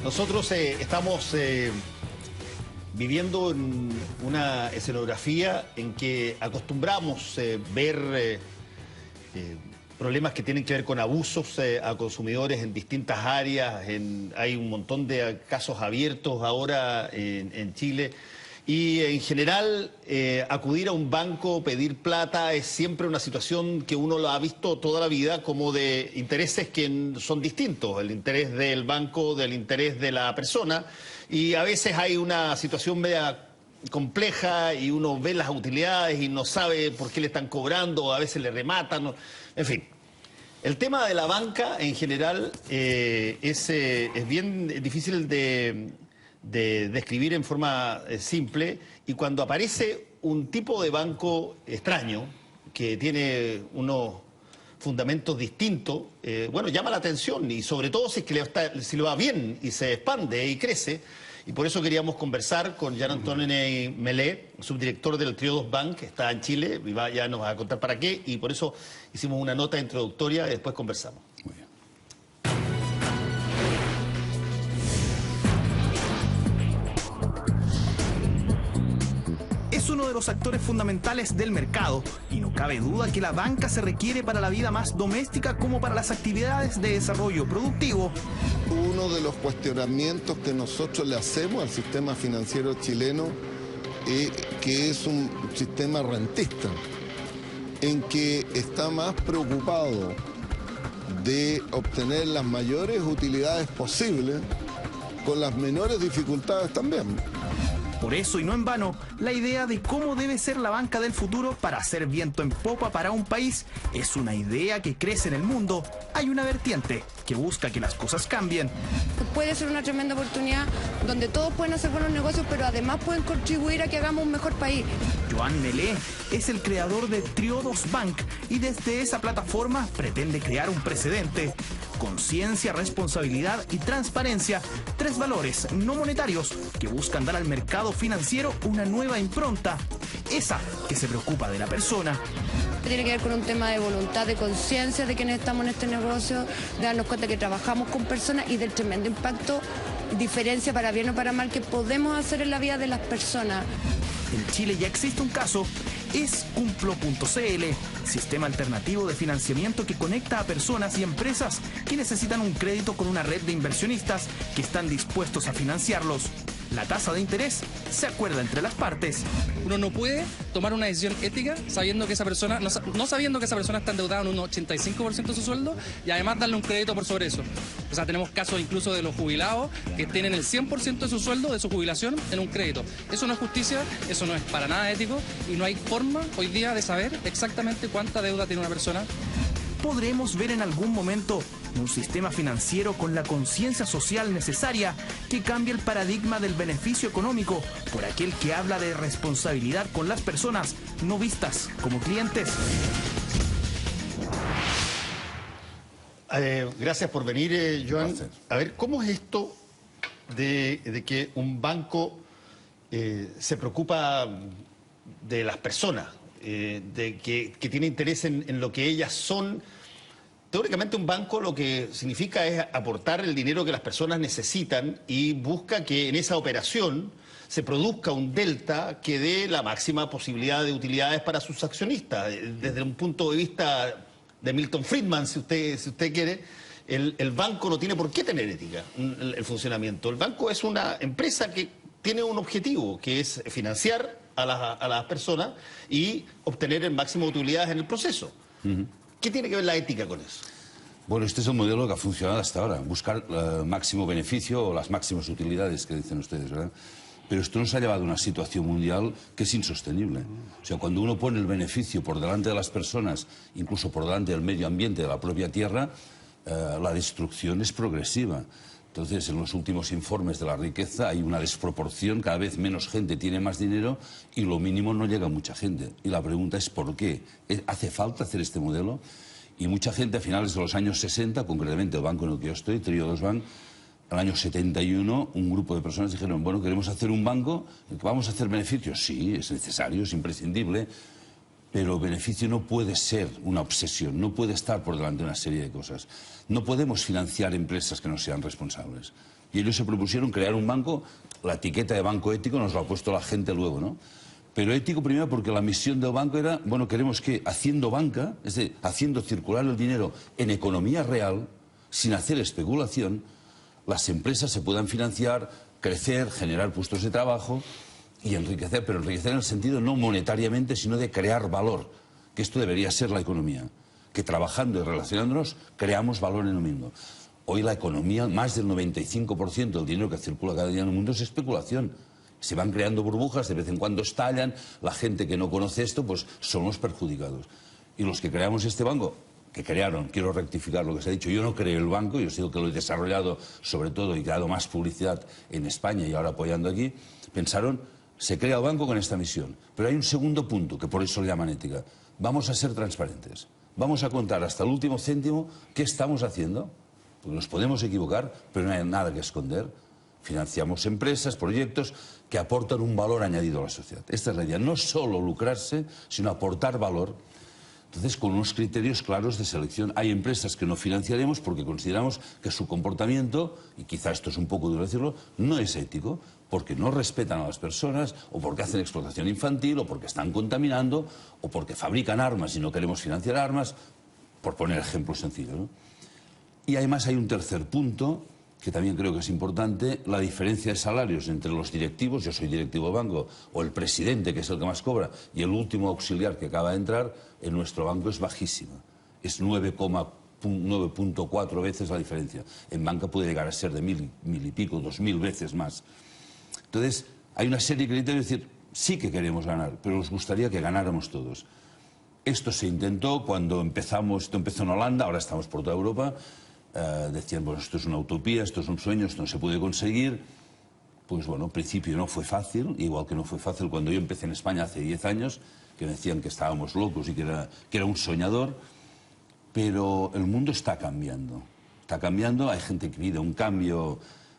Nosotros estamos viviendo en una escenografía en que acostumbramos ver problemas que tienen que ver con abusos a consumidores en distintas áreas. Hay un montón de casos abiertos ahora en Chile. Y en general, acudir a un banco, pedir plata, es siempre una situación que uno lo ha visto toda la vida como de intereses que son distintos. El interés del banco, del interés de la persona. Y a veces hay una situación media compleja y uno ve las utilidades y no sabe por qué le están cobrando, o a veces le rematan. En fin. El tema de la banca en general es bien difícil de describir en forma simple, y cuando aparece un tipo de banco extraño que tiene unos fundamentos distintos, bueno, llama la atención, y sobre todo si es que si le va bien y se expande y crece. Y por eso queríamos conversar con Jean-Antoine Melé, subdirector del Triodos Bank, que está en Chile, y ya nos va a contar para qué, y por eso hicimos una nota introductoria y después conversamos. Muy bien. Es uno de los actores fundamentales del mercado y no cabe duda que la banca se requiere para la vida más doméstica como para las actividades de desarrollo productivo. Uno de los cuestionamientos que nosotros le hacemos al sistema financiero chileno es que es un sistema rentista, en que está más preocupado de obtener las mayores utilidades posibles con las menores dificultades también. Por eso, y no en vano, la idea de cómo debe ser la banca del futuro para hacer viento en popa para un país es una idea que crece en el mundo. Hay una vertiente que busca que las cosas cambien. Puede ser una tremenda oportunidad donde todos pueden hacer buenos negocios, pero además pueden contribuir a que hagamos un mejor país. Joan Melé es el creador de Triodos Bank y desde esa plataforma pretende crear un precedente. Conciencia, responsabilidad y transparencia, tres valores no monetarios que buscan dar al mercado financiero una nueva impronta, esa que se preocupa de la persona. Tiene que ver con un tema de voluntad, de conciencia de quienes estamos en este negocio, de darnos cuenta que trabajamos con personas y del tremendo impacto, diferencia para bien o para mal que podemos hacer en la vida de las personas. En Chile ya existe un caso, es Cumplo.cl, sistema alternativo de financiamiento que conecta a personas y empresas que necesitan un crédito con una red de inversionistas que están dispuestos a financiarlos. La tasa de interés se acuerda entre las partes. Uno no puede tomar una decisión ética sabiendo que esa persona, no sabiendo que esa persona está endeudada en un 85% de su sueldo, y además darle un crédito por sobre eso. O sea, tenemos casos incluso de los jubilados que tienen el 100% de su sueldo, de su jubilación, en un crédito. Eso no es justicia, eso no es para nada ético, y no hay forma hoy día de saber exactamente cuánta deuda tiene una persona. ¿Podremos ver en algún momento un sistema financiero con la conciencia social necesaria que cambie el paradigma del beneficio económico por aquel que habla de responsabilidad con las personas no vistas como clientes? Gracias por venir, Joan. A ver, ¿cómo es esto de que un banco se preocupa de las personas, de que tiene interés en lo que ellas son? Teóricamente un banco lo que significa es aportar el dinero que las personas necesitan y busca que en esa operación se produzca un delta que dé la máxima posibilidad de utilidades para sus accionistas. Desde un punto de vista de Milton Friedman, si usted quiere, el banco no tiene por qué tener ética, el funcionamiento. El banco es una empresa que tiene un objetivo, que es financiar a las personas y obtener el máximo de utilidades en el proceso. ¿Qué tiene que ver la ética con eso? Bueno, este es el modelo que ha funcionado hasta ahora, buscar el máximo beneficio o las máximas utilidades que dicen ustedes, ¿verdad? Pero esto nos ha llevado a una situación mundial que es insostenible. O sea, cuando uno pone el beneficio por delante de las personas, incluso por delante del medio ambiente, de la propia tierra, la destrucción es progresiva. Entonces, en los últimos informes de la riqueza hay una desproporción, cada vez menos gente tiene más dinero y lo mínimo no llega a mucha gente. Y la pregunta es ¿por qué? ¿Hace falta hacer este modelo? Y mucha gente a finales de los años 60, concretamente el banco en el que yo estoy, Triodos Bank, al año 71, un grupo de personas dijeron, bueno, queremos hacer un banco, ¿vamos a hacer beneficios? Sí, es necesario, es imprescindible, Pero el beneficio no puede ser una obsesión, no puede estar por delante de una serie de cosas. No podemos financiar empresas que no sean responsables. Y ellos se propusieron crear un banco, la etiqueta de banco ético nos lo ha puesto la gente luego, ¿no? Pero ético primero porque la misión del banco era, bueno, queremos que haciendo banca, es decir, haciendo circular el dinero en economía real, sin hacer especulación, las empresas se puedan financiar, crecer, generar puestos de trabajo y enriquecer, pero enriquecer en el sentido no monetariamente, sino de crear valor, que esto debería ser la economía, que trabajando y relacionándonos creamos valor en el mundo. Hoy la economía, más del 95% del dinero que circula cada día en el mundo es especulación. Se van creando burbujas, de vez en cuando estallan, la gente que no conoce esto, pues son los perjudicados. Y los que creamos este banco, que crearon, quiero rectificar lo que se ha dicho, yo no creé el banco, yo sigo que lo he desarrollado sobre todo y creado más publicidad en España y ahora apoyando aquí, pensaron, se crea el banco con esta misión. Pero hay un segundo punto, que por eso le llaman ética. Vamos a ser transparentes, vamos a contar hasta el último céntimo qué estamos haciendo, porque nos podemos equivocar, pero no hay nada que esconder. Financiamos empresas, proyectos que aportan un valor añadido a la sociedad. Esta es la idea, no solo lucrarse, sino aportar valor. Entonces, con unos criterios claros de selección. Hay empresas que no financiaremos porque consideramos que su comportamiento, y quizá esto es un poco duro decirlo, no es ético, porque no respetan a las personas, o porque hacen explotación infantil, o porque están contaminando, o porque fabrican armas y no queremos financiar armas, por poner ejemplos sencillos, ¿no? Y además hay un tercer punto, que también creo que es importante, la diferencia de salarios entre los directivos, yo soy directivo de banco, o el presidente, que es el que más cobra, y el último auxiliar que acaba de entrar, en nuestro banco es bajísima. Es 9,4 veces la diferencia. En banca puede llegar a ser de 1.000 y pico, 2.000 veces más. Entonces, hay una serie de criterios, es decir, sí que queremos ganar, pero nos gustaría que ganáramos todos. Esto se intentó cuando empezamos, esto empezó en Holanda, ahora estamos por toda Europa. Decían, bueno, esto es una utopía, esto es un sueño, esto no se puede conseguir. Pues bueno, al principio no fue fácil, igual que no fue fácil cuando yo empecé en España hace 10 años, que me decían que estábamos locos y que era un soñador, pero el mundo está cambiando, hay gente que pide un cambio,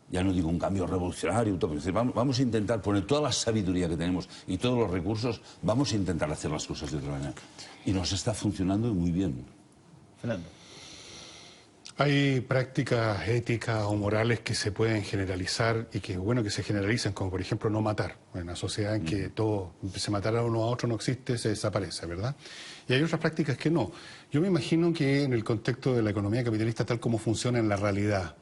ya no digo un cambio revolucionario, vamos a intentar poner toda la sabiduría que tenemos y todos los recursos, vamos a intentar hacer las cosas de otra manera. Y nos está funcionando muy bien. Fernando. Hay prácticas éticas o morales que se pueden generalizar y que es bueno que se generalicen, como por ejemplo no matar. En una sociedad en que todo se matará uno a otro no existe, se desaparece, ¿verdad? Y hay otras prácticas que no. Yo me imagino que en el contexto de la economía capitalista tal como funciona en la realidad,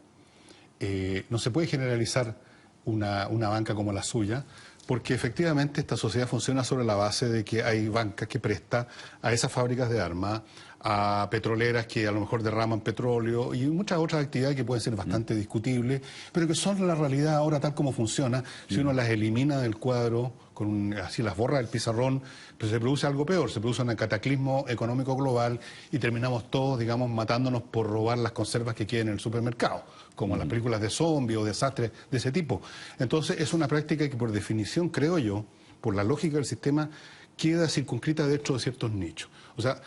no se puede generalizar una banca como la suya, porque efectivamente esta sociedad funciona sobre la base de que hay bancas que prestan a esas fábricas de armas, a petroleras que a lo mejor derraman petróleo y muchas otras actividades que pueden ser bastante discutibles, pero que son la realidad ahora tal como funciona. Si uno las elimina del cuadro, así las borra del pizarrón, pues se produce algo peor, se produce un cataclismo económico global y terminamos todos, digamos, matándonos por robar las conservas que queden en el supermercado, como las películas de zombies o desastres de ese tipo. Entonces es una práctica que por definición, creo yo, por la lógica del sistema, queda circunscrita dentro de ciertos nichos. O sea,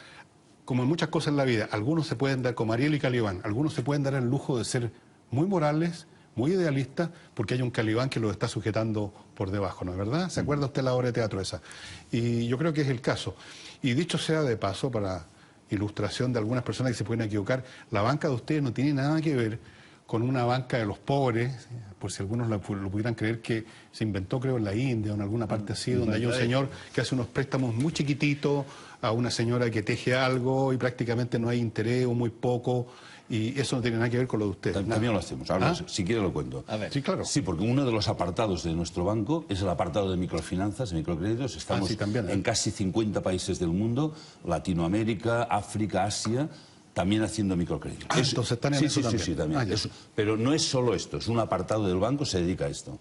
como en muchas cosas en la vida, algunos se pueden dar, como Ariel y Calibán, algunos se pueden dar el lujo de ser muy morales, muy idealistas, porque hay un Calibán que los está sujetando por debajo, ¿no es verdad? ¿Se acuerda usted la obra de teatro esa? Y yo creo que es el caso. Y dicho sea de paso, para ilustración de algunas personas que se pueden equivocar, la banca de ustedes no tiene nada que ver con una banca de los pobres, por si algunos lo pudieran creer, que se inventó, creo, en la India o en alguna parte así, donde hay un señor que hace unos préstamos muy chiquititos a una señora que teje algo y prácticamente no hay interés o muy poco, y eso no tiene nada que ver con lo de ustedes. También lo hacemos, ahora, si quiere lo cuento. A ver. Sí, claro. Sí, porque uno de los apartados de nuestro banco es el apartado de microfinanzas, de microcréditos. Estamos sí, también, en casi 50 países del mundo, Latinoamérica, África, Asia, también haciendo microcréditos. Entonces están en eso también. Sí, también. Ya. Pero no es solo esto, es un apartado del banco que se dedica a esto,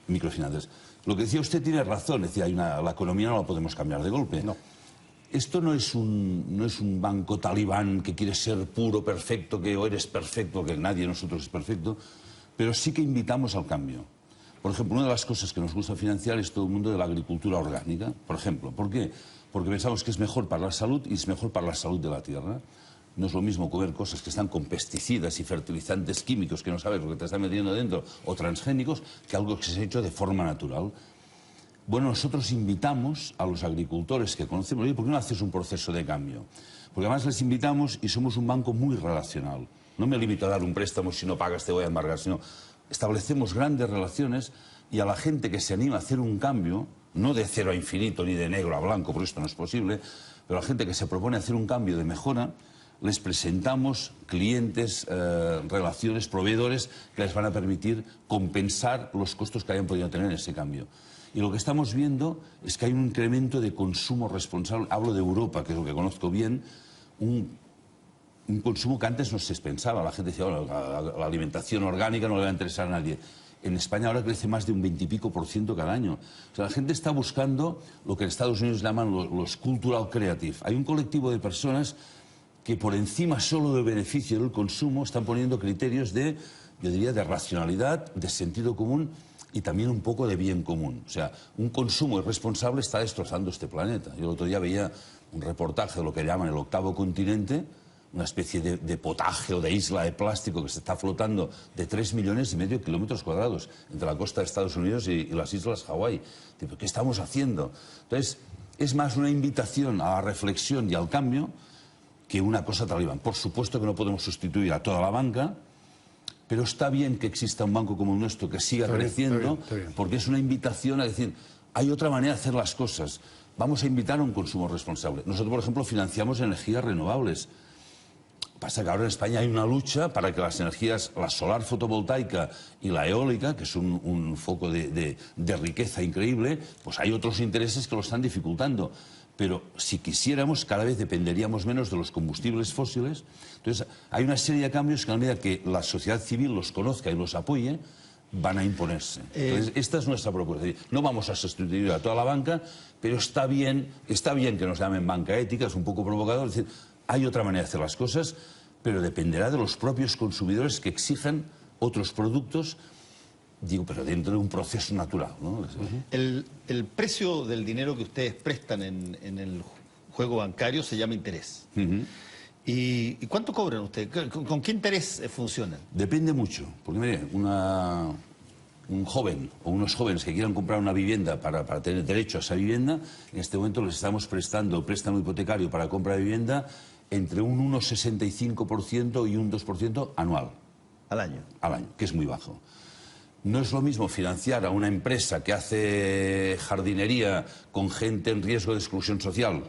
microfinanzas. Lo que decía usted tiene razón, decía, la economía no la podemos cambiar de golpe. No. Esto no es un banco talibán que quiere ser puro, perfecto, que o eres perfecto, que nadie de nosotros es perfecto, pero sí que invitamos al cambio. Por ejemplo, una de las cosas que nos gusta financiar es todo el mundo de la agricultura orgánica, por ejemplo. ¿Por qué? Porque pensamos que es mejor para la salud y es mejor para la salud de la tierra. No es lo mismo comer cosas que están con pesticidas y fertilizantes químicos que no sabes lo que te están metiendo dentro, o transgénicos, que algo que se ha hecho de forma natural. Bueno, nosotros invitamos a los agricultores que conocemos, ¿por qué no haces un proceso de cambio? Porque además les invitamos y somos un banco muy relacional. No me limito a dar un préstamo, si no pagas te voy a embargar, sino establecemos grandes relaciones y a la gente que se anima a hacer un cambio, no de cero a infinito ni de negro a blanco, porque esto no es posible, pero a la gente que se propone hacer un cambio de mejora, les presentamos clientes, relaciones, proveedores que les van a permitir compensar los costos que hayan podido tener en ese cambio. Y lo que estamos viendo es que hay un incremento de consumo responsable. Hablo de Europa, que es lo que conozco bien, un consumo que antes no se pensaba. La gente decía, bueno, la alimentación orgánica no le va a interesar a nadie. En España ahora crece más de un 20 y pico % cada año. O sea, la gente está buscando lo que en Estados Unidos llaman los cultural creative. Hay un colectivo de personas que por encima solo del beneficio del consumo están poniendo criterios de, yo diría, de racionalidad, de sentido común y también un poco de bien común. O sea, un consumo irresponsable está destrozando este planeta. Yo el otro día veía un reportaje de lo que llaman el octavo continente, una especie de potaje o de isla de plástico que se está flotando de 3,5 millones de kilómetros cuadrados entre la costa de Estados Unidos y las islas Hawái. ¿Qué estamos haciendo? Entonces, es más una invitación a la reflexión y al cambio que una cosa talibán. Por supuesto que no podemos sustituir a toda la banca, pero está bien que exista un banco como el nuestro que siga creciendo, porque es una invitación a decir, hay otra manera de hacer las cosas. Vamos a invitar a un consumo responsable. Nosotros, por ejemplo, financiamos energías renovables. Pasa que ahora en España hay una lucha para que las energías, la solar fotovoltaica y la eólica, que es un foco de riqueza increíble, pues hay otros intereses que lo están dificultando. Pero si quisiéramos, cada vez dependeríamos menos de los combustibles fósiles. Entonces, hay una serie de cambios que a medida que la sociedad civil los conozca y los apoye, van a imponerse. Entonces, esta es nuestra propuesta. No vamos a sustituir a toda la banca, pero está bien que nos llamen banca ética, es un poco provocador. Es decir, hay otra manera de hacer las cosas, pero dependerá de los propios consumidores que exijan otros productos, digo, pero dentro de un proceso natural, ¿no? El precio del dinero que ustedes prestan en el juego bancario se llama interés. ¿Y cuánto cobran ustedes? ¿Con qué interés funcionan? Depende mucho, porque mire, un joven o unos jóvenes que quieran comprar una vivienda para tener derecho a esa vivienda, en este momento les estamos prestando préstamo hipotecario para compra de vivienda entre un 1,65% y un 2% anual. ¿Al año? Al año, que es muy bajo. No es lo mismo financiar a una empresa que hace jardinería con gente en riesgo de exclusión social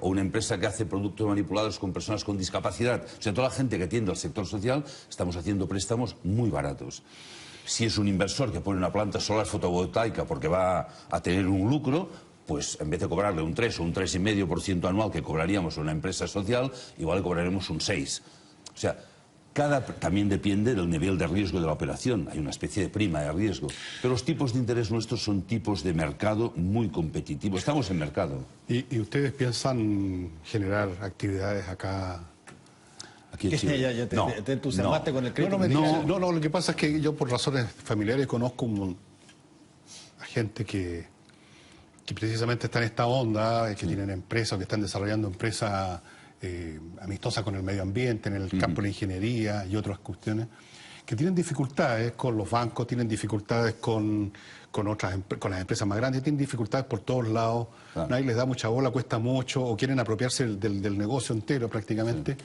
o una empresa que hace productos manipulados con personas con discapacidad. O sea, toda la gente que atiende al sector social, estamos haciendo préstamos muy baratos. Si es un inversor que pone una planta solar fotovoltaica porque va a tener un lucro, pues en vez de cobrarle un 3 o un 3,5% anual que cobraríamos a una empresa social, igual le cobraremos un 6%. O sea, también depende del nivel de riesgo de la operación. Hay una especie de prima de riesgo. Pero los tipos de interés nuestros son tipos de mercado muy competitivos. Estamos en mercado. ¿Y ustedes piensan generar actividades acá? Aquí en Chile. Ya te entusiasmaste con el crédito. No, lo que pasa es que yo por razones familiares conozco a gente que precisamente está en esta onda, que tienen empresas, que están desarrollando empresas amistosas con el medio ambiente, en el campo de la ingeniería y otras cuestiones, que tienen dificultades con los bancos, tienen dificultades con las empresas más grandes, tienen dificultades por todos lados, nadie les da mucha bola, cuesta mucho, o quieren apropiarse del negocio entero prácticamente.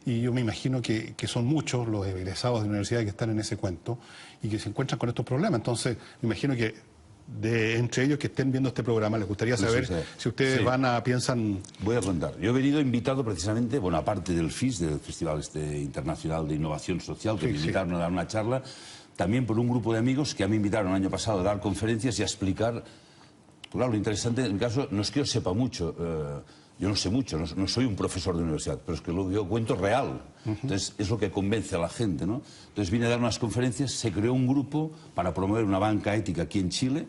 Y yo me imagino que son muchos los egresados de universidad que están en ese cuento y que se encuentran con estos problemas. Entonces, me imagino que entre ellos que estén viendo este programa, les gustaría saber si ustedes piensan... Voy a contar. Yo he venido invitado precisamente, bueno, aparte del FIS, del Festival Internacional de Innovación Social, que me invitaron a dar una charla, también por un grupo de amigos que me invitaron el año pasado a dar conferencias y a explicar. Claro, lo interesante en mi caso no es que yo sepa mucho, yo no sé mucho, no soy un profesor de universidad, pero es que lo que yo cuento es real. Entonces, es lo que convence a la gente, ¿no? Entonces, vine a dar unas conferencias, se creó un grupo para promover una banca ética aquí en Chile,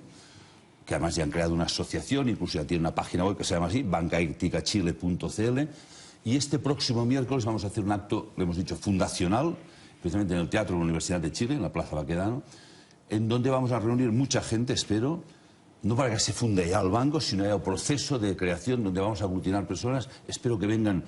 que además ya han creado una asociación, incluso ya tiene una página web que se llama así, bancaeticachile.cl, y este próximo miércoles vamos a hacer un acto, le hemos dicho, fundacional, precisamente en el Teatro de la Universidad de Chile, en la Plaza Baquedano, en donde vamos a reunir mucha gente, espero, no para que se funde ya el banco, sino ya el proceso de creación donde vamos a aglutinar personas. Espero que vengan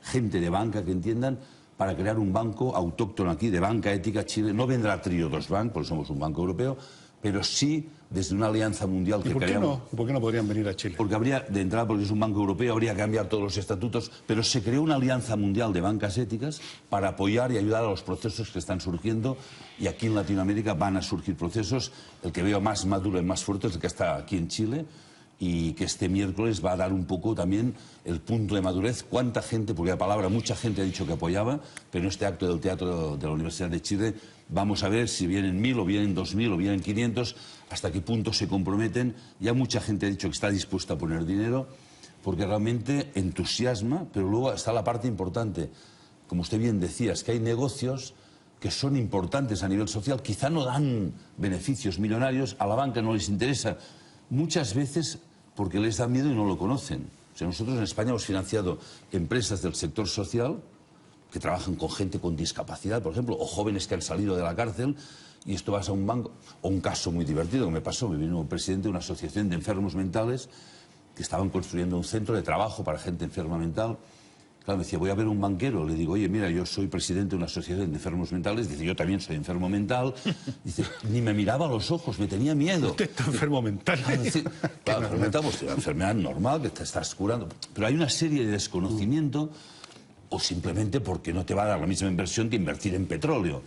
gente de banca que entiendan para crear un banco autóctono aquí de banca ética Chile. No vendrá Triodos Bank, porque somos un banco europeo, pero sí desde una alianza mundial que creamos. ¿Por qué no podrían venir a Chile? Porque habría, de entrada, porque es un banco europeo, habría que cambiar todos los estatutos, pero se creó una alianza mundial de bancas éticas para apoyar y ayudar a los procesos que están surgiendo, y aquí en Latinoamérica van a surgir procesos. El que veo más maduro y más fuerte es el que está aquí en Chile, y que este miércoles va a dar un poco también el punto de madurez. Cuánta gente, porque la palabra, mucha gente ha dicho que apoyaba, pero en este acto del Teatro de la Universidad de Chile vamos a ver si vienen 1000 o vienen 2000 o vienen 500, hasta qué punto se comprometen. Ya mucha gente ha dicho que está dispuesta a poner dinero, porque realmente entusiasma, pero luego está la parte importante. Como usted bien decía, es que hay negocios que son importantes a nivel social, quizá no dan beneficios millonarios, a la banca no les interesa, muchas veces porque les da miedo y no lo conocen. O sea, nosotros en España hemos financiado empresas del sector social que trabajan con gente con discapacidad, por ejemplo, o jóvenes que han salido de la cárcel, y esto vas a un banco. O un caso muy divertido que me pasó, me vino un presidente de una asociación de enfermos mentales que estaban construyendo un centro de trabajo para gente enferma mental. Claro, me decía, voy a ver un banquero. Le digo, oye, mira, yo soy presidente de una asociación de enfermos mentales. Dice, yo también soy enfermo mental. Dice, ni me miraba a los ojos, me tenía miedo. Usted está enfermo mental. Claro, enfermo mental, pues una enfermedad normal que te estás curando. Pero hay una serie de desconocimiento, o simplemente porque no te va a dar la misma inversión que invertir en petróleo.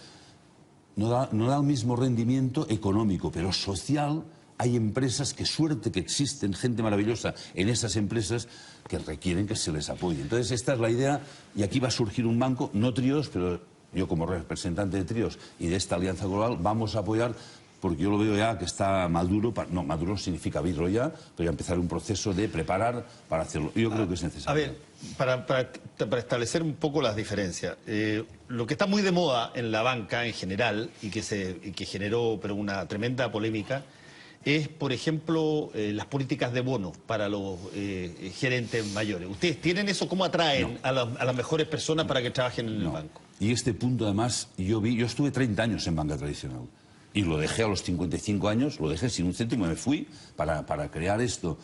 No da el mismo rendimiento económico, pero social. Hay empresas, que suerte que existen gente maravillosa en esas empresas que requieren que se les apoye. Entonces esta es la idea, y aquí va a surgir un banco, no Tríos, pero yo como representante de Tríos y de esta alianza global vamos a apoyar, porque yo lo veo ya que está maduro. No, maduro significa virlo ya, pero ya empezar un proceso de preparar para hacerlo. Yo creo que es necesario. A ver, para establecer un poco las diferencias, lo que está muy de moda en la banca en general y que generó una tremenda polémica es, por ejemplo, las políticas de bonos para los gerentes mayores. ¿Ustedes tienen eso? ¿Cómo atraen a las mejores personas para que trabajen en el banco? Y este punto, además, yo estuve 30 años en banca tradicional y lo dejé a los 55 años, lo dejé sin un céntimo, me fui para crear esto.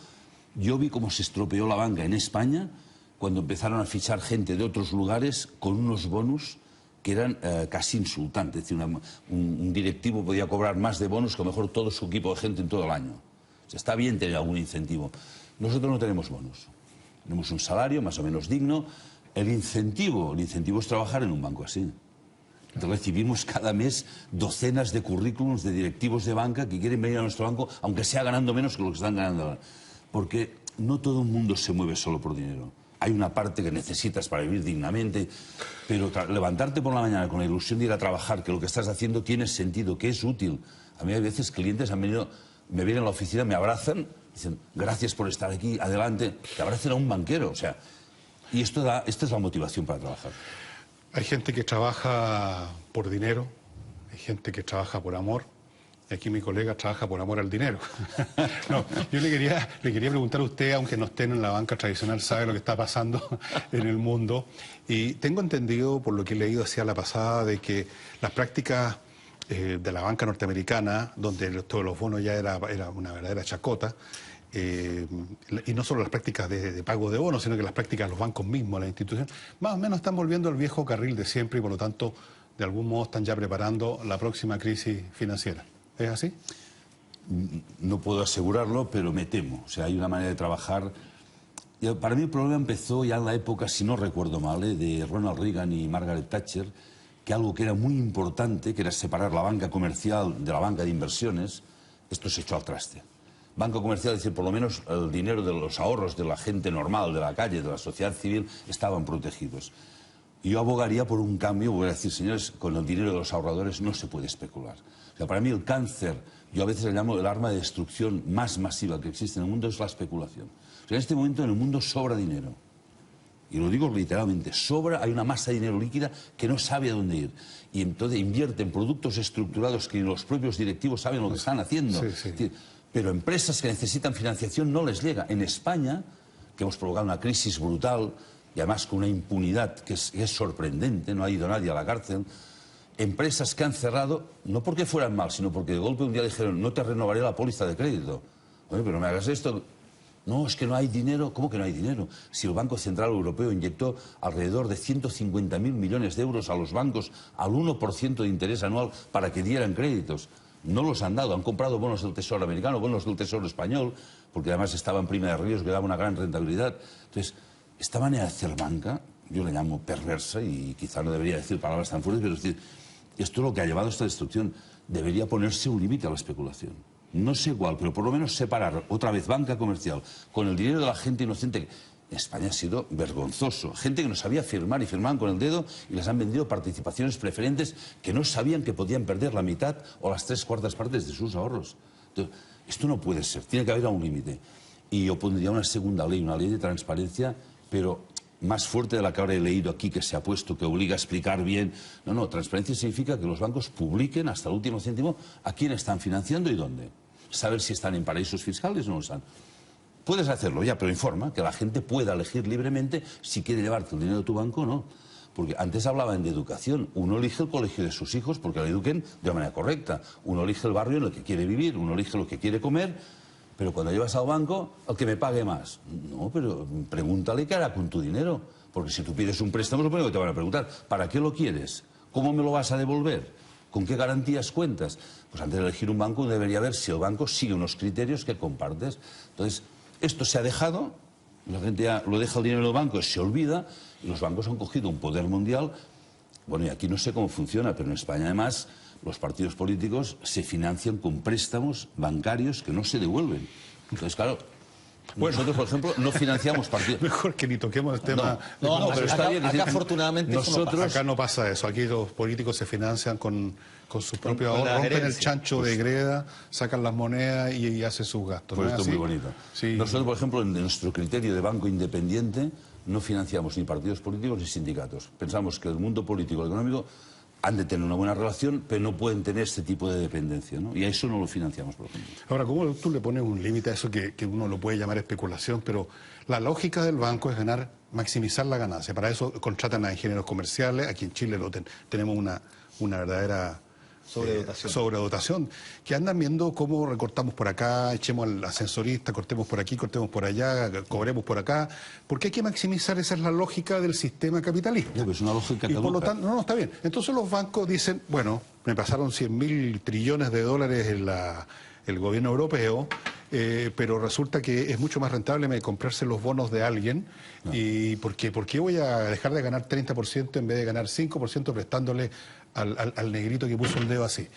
Yo vi cómo se estropeó la banca en España cuando empezaron a fichar gente de otros lugares con unos bonus que eran casi insultantes. Es decir, un directivo podía cobrar más de bonos que a lo mejor todo su equipo de gente en todo el año. O sea, está bien tener algún incentivo. Nosotros no tenemos bonos. Tenemos un salario más o menos digno. El incentivo es trabajar en un banco así. Recibimos cada mes docenas de currículums de directivos de banca que quieren venir a nuestro banco, aunque sea ganando menos que lo que están ganando ahora. Porque no todo el mundo se mueve solo por dinero. Hay una parte que necesitas para vivir dignamente, pero levantarte por la mañana con la ilusión de ir a trabajar, que lo que estás haciendo tiene sentido, que es útil. A mí hay veces clientes me vienen a la oficina, me abrazan, dicen, gracias por estar aquí, adelante, te abrazan a un banquero, o sea, y esta es la motivación para trabajar. Hay gente que trabaja por dinero, hay gente que trabaja por amor. Aquí mi colega trabaja por amor al dinero. No, yo le quería preguntar a usted, aunque no estén en la banca tradicional, sabe lo que está pasando en el mundo. Y tengo entendido, por lo que he leído hacia la pasada, de que las prácticas de la banca norteamericana, donde todos los bonos ya era una verdadera chacota, y no solo las prácticas de pago de bonos, sino que las prácticas de los bancos mismos, las instituciones, más o menos están volviendo al viejo carril de siempre, y por lo tanto, de algún modo están ya preparando la próxima crisis financiera. ¿Es así? No puedo asegurarlo, pero me temo. O sea, hay una manera de trabajar. Para mí el problema empezó ya en la época, si no recuerdo mal, de Ronald Reagan y Margaret Thatcher, que algo que era muy importante, que era separar la banca comercial de la banca de inversiones, esto se echó al traste. Banca comercial, es decir, por lo menos el dinero de los ahorros de la gente normal, de la calle, de la sociedad civil, estaban protegidos. Y yo abogaría por un cambio, voy a decir, señores, con el dinero de los ahorradores no se puede especular. O sea, para mí el cáncer, yo a veces le llamo el arma de destrucción más masiva que existe en el mundo, es la especulación. O sea, en este momento en el mundo sobra dinero. Y lo digo literalmente, sobra, hay una masa de dinero líquida que no sabe a dónde ir. Y entonces invierte en productos estructurados que ni los propios directivos saben lo que están haciendo. Sí. Es decir, pero empresas que necesitan financiación no les llega. En España, que hemos provocado una crisis brutal, y además con una impunidad que es sorprendente, no ha ido nadie a la cárcel, empresas que han cerrado, no porque fueran mal, sino porque de golpe un día dijeron, no te renovaré la póliza de crédito. Oye, pero me hagas esto. No, es que no hay dinero. ¿Cómo que no hay dinero? Si el Banco Central Europeo inyectó alrededor de 150.000 millones de euros a los bancos al 1% de interés anual para que dieran créditos. No los han dado, han comprado bonos del Tesoro americano, bonos del Tesoro español, porque además estaba en prima de riesgo, que daba una gran rentabilidad. Entonces, esta manera de hacer banca, yo la llamo perversa, y quizá no debería decir palabras tan fuertes, pero es decir, esto es lo que ha llevado a esta destrucción. Debería ponerse un límite a la especulación. No sé cuál, pero por lo menos separar otra vez banca comercial con el dinero de la gente inocente. En España ha sido vergonzoso. Gente que no sabía firmar y firmaban con el dedo y les han vendido participaciones preferentes que no sabían que podían perder la mitad o las 3/4 partes de sus ahorros. Entonces, esto no puede ser, tiene que haber un límite. Y yo pondría una segunda ley, una ley de transparencia, pero más fuerte de la que ahora he leído aquí, que se ha puesto, que obliga a explicar bien. No, transparencia significa que los bancos publiquen hasta el último céntimo a quién están financiando y dónde. Saber si están en paraísos fiscales o no están. Puedes hacerlo ya, pero informa, que la gente pueda elegir libremente si quiere llevarte el dinero de tu banco o no. Porque antes hablaban de educación. Uno elige el colegio de sus hijos porque lo eduquen de una manera correcta. Uno elige el barrio en el que quiere vivir, uno elige lo que quiere comer. Pero cuando llevas al banco, al que me pague más. No, pero pregúntale qué hará con tu dinero. Porque si tú pides un préstamo, lo primero que te van a preguntar, ¿para qué lo quieres? ¿Cómo me lo vas a devolver? ¿Con qué garantías cuentas? Pues antes de elegir un banco debería ver si el banco sigue unos criterios que compartes. Entonces, esto se ha dejado, la gente ya lo deja el dinero en el banco, se olvida, y los bancos han cogido un poder mundial. Bueno, y aquí no sé cómo funciona, pero en España además los partidos políticos se financian con préstamos bancarios que no se devuelven. Entonces, claro, nosotros, por ejemplo, no financiamos partidos. Mejor que ni toquemos el tema. No, pero está bien. Acá afortunadamente nosotros, acá no pasa eso. Aquí los políticos se financian con sus propios ahorros, rompen el chancho de greda, sacan las monedas y hacen sus gastos. Pues ¿no esto es así? muy bonito. Sí. Nosotros, por ejemplo, en nuestro criterio de banco independiente, no financiamos ni partidos políticos ni sindicatos. Pensamos que el mundo político y económico han de tener una buena relación, pero no pueden tener este tipo de dependencia, ¿no? Y a eso no lo financiamos, por ejemplo. Ahora, ¿cómo tú le pones un límite a eso que uno lo puede llamar especulación? Pero la lógica del banco es maximizar la ganancia. Para eso contratan a ingenieros comerciales. Aquí en Chile tenemos una verdadera sobredotación, que andan viendo cómo recortamos por acá, echemos al ascensorista, cortemos por aquí, cortemos por allá, cobremos por acá, porque hay que maximizar. Esa es la lógica del sistema capitalista. No, es una lógica y por lo tanto, no, está bien. Entonces los bancos dicen, bueno, me pasaron 100.000 trillones de dólares el gobierno europeo, pero resulta que es mucho más rentable comprarse los bonos de alguien. No. ¿Y por qué voy a dejar de ganar 30% en vez de ganar 5% prestándole al negrito que puso el dedo así?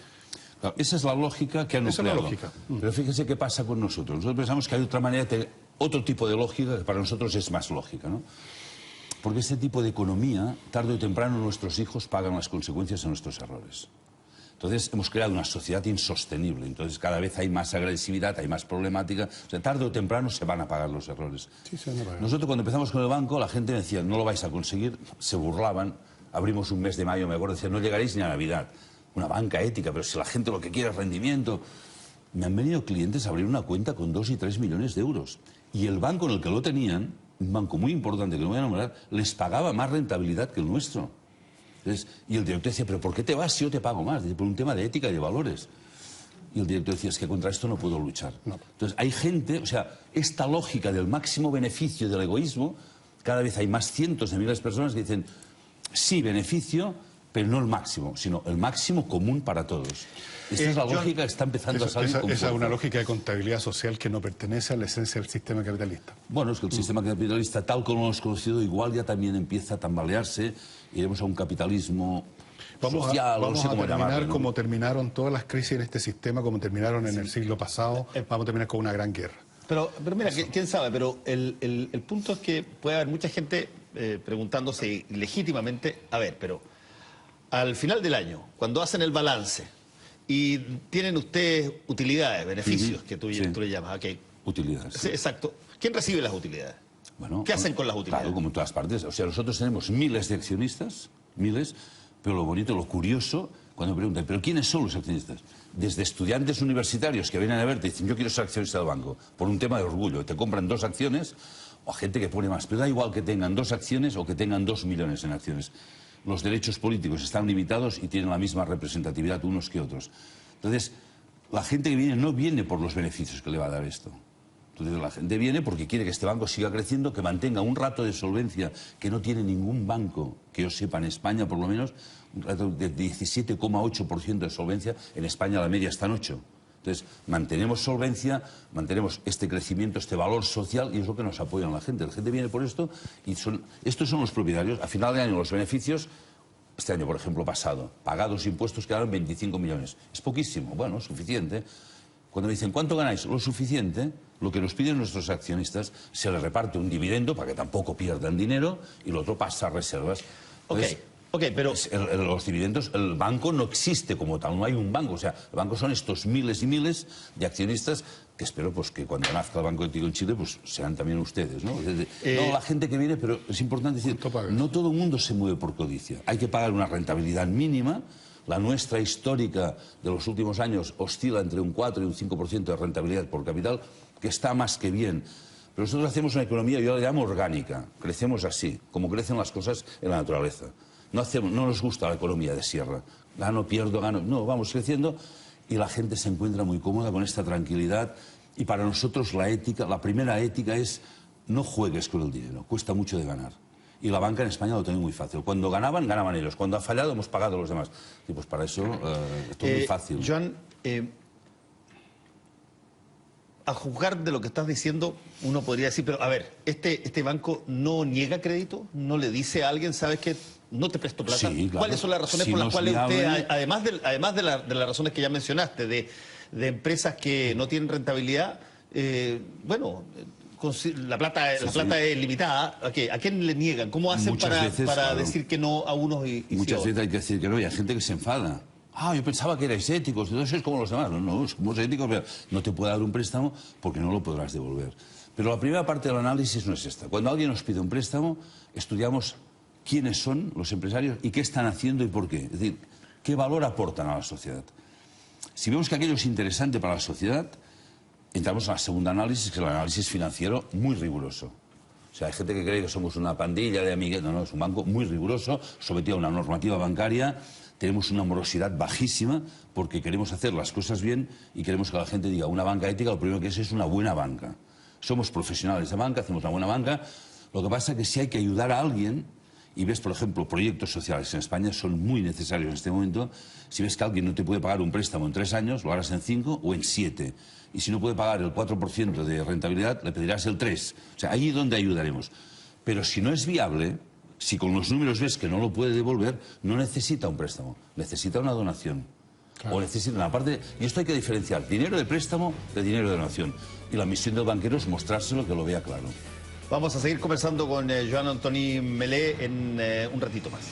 Claro, esa es la lógica que han empleado. Esa es la lógica. Pero fíjese qué pasa con nosotros. Nosotros pensamos que hay otra manera, otro tipo de lógica que para nosotros es más lógica, ¿no? Porque este tipo de economía, tarde o temprano, nuestros hijos pagan las consecuencias de nuestros errores. Entonces hemos creado una sociedad insostenible. Entonces cada vez hay más agresividad, hay más problemática. O sea, tarde o temprano se van a pagar los errores. Sí, se van a pagar. Nosotros cuando empezamos con el banco, la gente me decía, no lo vais a conseguir, se burlaban. Abrimos un mes de mayo, me acuerdo, decían, no llegaréis ni a Navidad. Una banca ética, pero si la gente lo que quiere es rendimiento. Me han venido clientes a abrir una cuenta con 2 y 3 millones de euros. Y el banco en el que lo tenían, un banco muy importante que no voy a nombrar, les pagaba más rentabilidad que el nuestro. Entonces, y el director decía, ¿pero por qué te vas si yo te pago más? Dice, por un tema de ética y de valores. Y el director decía, es que contra esto no puedo luchar. No. Entonces, hay gente, o sea, esta lógica del máximo beneficio del egoísmo, cada vez hay más cientos de miles de personas que dicen, sí, beneficio, pero no el máximo, sino el máximo común para todos. Esta es la lógica que está empezando a salir. Esa es una lógica de contabilidad social que no pertenece a la esencia del sistema capitalista. Bueno, es que el sistema capitalista, tal como lo hemos conocido, igual ya también empieza a tambalearse. Iremos a un capitalismo social, vamos no sé cómo a terminar llamarlo, ¿no? Como terminaron todas las crisis en este sistema, como terminaron en el siglo pasado. Vamos a terminar con una gran guerra. Pero mira, quién sabe, pero el punto es que puede haber mucha gente preguntándose legítimamente, a ver, pero al final del año, cuando hacen el balance y tienen ustedes utilidades, beneficios, que tú le llamas, ok. Utilidades. Sí, exacto. ¿Quién recibe las utilidades? Bueno, ¿qué hacen con las utilidades? Claro, como en todas partes. O sea, nosotros tenemos miles de accionistas, miles, pero lo bonito, lo curioso, cuando me preguntan, ¿pero quiénes son los accionistas? Desde estudiantes universitarios que vienen a verte y dicen, yo quiero ser accionista del banco, por un tema de orgullo, te compran 2 acciones, o gente que pone más, pero da igual que tengan 2 acciones o que tengan 2 millones en acciones. Los derechos políticos están limitados y tienen la misma representatividad unos que otros. Entonces, la gente que viene no viene por los beneficios que le va a dar esto. Entonces la gente viene porque quiere que este banco siga creciendo, que mantenga un rato de solvencia que no tiene ningún banco, que yo sepa, en España por lo menos, un rato de 17,8% de solvencia. En España la media está en 8%. Entonces mantenemos solvencia, mantenemos este crecimiento, este valor social, y es lo que nos apoya la gente. La gente viene por esto y estos son los propietarios. A final de año los beneficios, este año por ejemplo pasado, pagados impuestos quedaron 25 millones. Es poquísimo, bueno, suficiente. Cuando me dicen, ¿cuánto ganáis? Lo suficiente. Lo que nos piden nuestros accionistas, se les reparte un dividendo para que tampoco pierdan dinero y lo otro pasa a reservas. Entonces, pero los dividendos, el banco no existe como tal, no hay un banco. O sea, el banco son estos miles y miles de accionistas que espero pues que cuando nazca el Banco Ético en Chile pues sean también ustedes, ¿no? No la gente que viene, pero es importante decir, no todo el mundo se mueve por codicia. Hay que pagar una rentabilidad mínima. La nuestra histórica de los últimos años oscila entre un 4 y un 5% de rentabilidad por capital, que está más que bien. Pero nosotros hacemos una economía, yo la llamo orgánica. Crecemos así, como crecen las cosas en la naturaleza. No nos gusta la economía de sierra. Gano, pierdo, gano. No, vamos creciendo y la gente se encuentra muy cómoda con esta tranquilidad. Y para nosotros la ética, la primera ética es no juegues con el dinero, cuesta mucho de ganar. Y la banca en España lo tiene muy fácil. Cuando ganaban, ganaban ellos. Cuando ha fallado, hemos pagado los demás. Y pues para eso esto es muy fácil. Joan, a juzgar de lo que estás diciendo, uno podría decir, pero a ver, este banco no niega crédito, no le dice a alguien, ¿sabes qué? No te presto plata. Sí, claro. ¿Cuáles son las razones por las cuales usted, además de las razones que ya mencionaste, de empresas que no tienen rentabilidad, bueno, la plata es limitada, ¿a quién le niegan? ¿Cómo hacen para decir que no a unos y muchas veces hay que decir que no, y hay gente que se enfada. Ah, yo pensaba que erais éticos, entonces sois como los demás. No, somos éticos, pero no te puede dar un préstamo porque no lo podrás devolver. Pero la primera parte del análisis no es esta. Cuando alguien nos pide un préstamo, estudiamos quiénes son los empresarios y qué están haciendo y por qué. Es decir, qué valor aportan a la sociedad. Si vemos que aquello es interesante para la sociedad, entramos en la segunda análisis, que es el análisis financiero muy riguroso. O sea, hay gente que cree que somos una pandilla de amiguetes. No, es un banco muy riguroso, sometido a una normativa bancaria. Tenemos una morosidad bajísima porque queremos hacer las cosas bien y queremos que la gente diga, una banca ética lo primero que es una buena banca. Somos profesionales de banca, hacemos una buena banca. Lo que pasa es que si hay que ayudar a alguien, y ves, por ejemplo, proyectos sociales en España son muy necesarios en este momento, si ves que alguien no te puede pagar un préstamo en 3 años, lo harás en 5 o en 7. Y si no puede pagar el 4% de rentabilidad, le pedirás el 3%. O sea, ahí es donde ayudaremos. Pero si no es viable, si con los números ves que no lo puede devolver, no necesita un préstamo, necesita una donación. Claro. O necesita una parte. Y esto hay que diferenciar dinero de préstamo de dinero de donación. Y la misión del banquero es mostrárselo, que lo vea claro. Vamos a seguir conversando con Joan Antoni Melé en un ratito más.